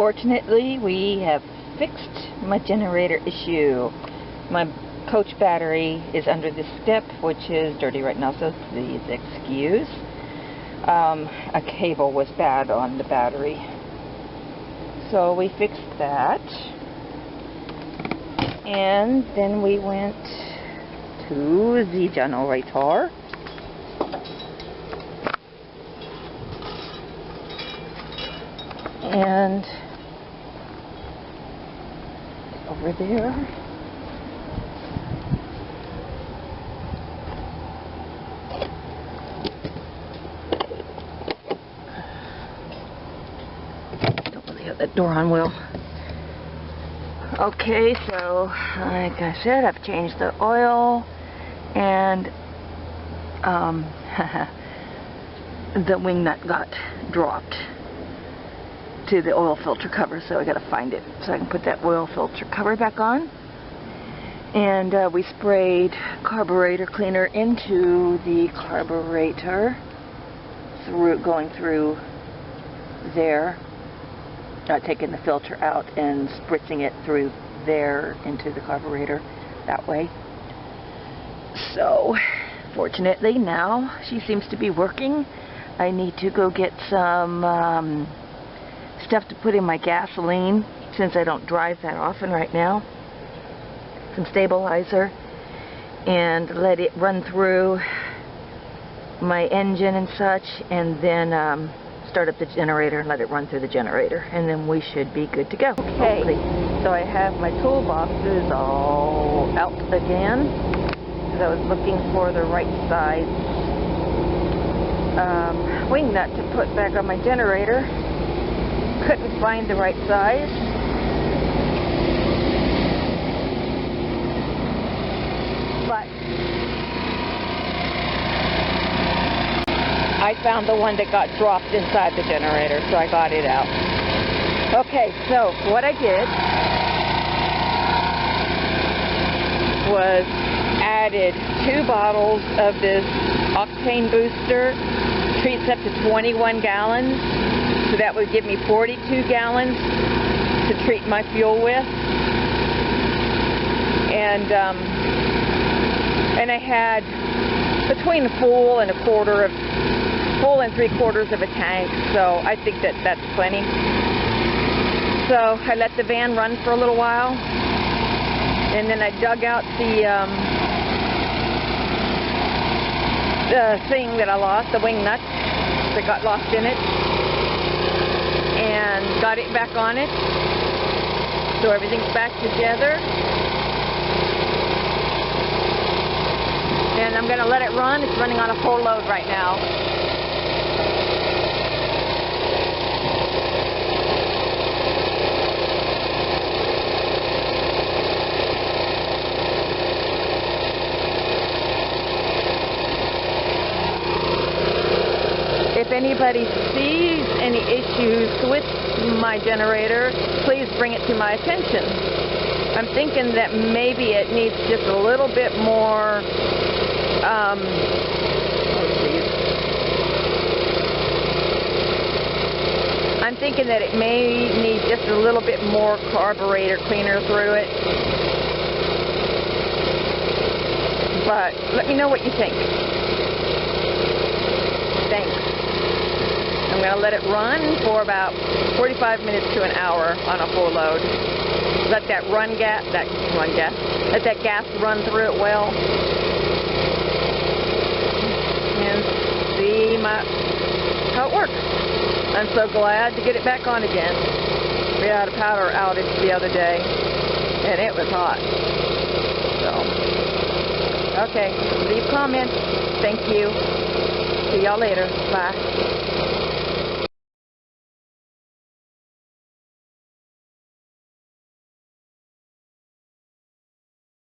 Fortunately, we have fixed my generator issue. My coach battery is under this step, which is dirty right now, so please excuse. A cable was bad on the battery, so we fixed that. And then we went to the generator. And over there, don't really have that door on well. Okay, so like I said, I've changed the oil, and the wing nut got dropped to the oil filter cover, so I gotta find it so I can put that oil filter cover back on. And we sprayed carburetor cleaner into the carburetor going through there, taking the filter out and spritzing it through there into the carburetor that way. So fortunately now she seems to be working. I need to go get some stuff to put in my gasoline, since I don't drive that often right now. Some stabilizer, and let it run through my engine and such, and then start up the generator and let it run through the generator, and then we should be good to go. Okay, so I have my toolboxes all out again, because I was looking for the right size wing nut to put back on my generator. Couldn't find the right size. But I found the one that got dropped inside the generator, so I got it out. Okay, so what I did was added 2 bottles of this octane booster, treats up to 21 gallons. So that would give me 42 gallons to treat my fuel with. And I had between full and 3/4 of a tank, so I think that that's plenty. So I let the van run for a little while, and then I dug out the thing that I lost, the wing nut that got lost in it, and got it back on it, so everything's back together. And I'm going to let it run. It's running on a full load right now. If anybody sees any issues with my generator, please bring it to my attention. I'm thinking that maybe it needs just a little bit more, I'm thinking that it may need just a little bit more carburetor cleaner through it. But let me know what you think. Thanks. I'm going to let it run for about 45 minutes to an hour on a full load. Let that let that gas run through it well, and see how it works. I'm so glad to get it back on again. We had a power outage the other day, and it was hot. So, okay, leave comments. Thank you. See y'all later. Bye.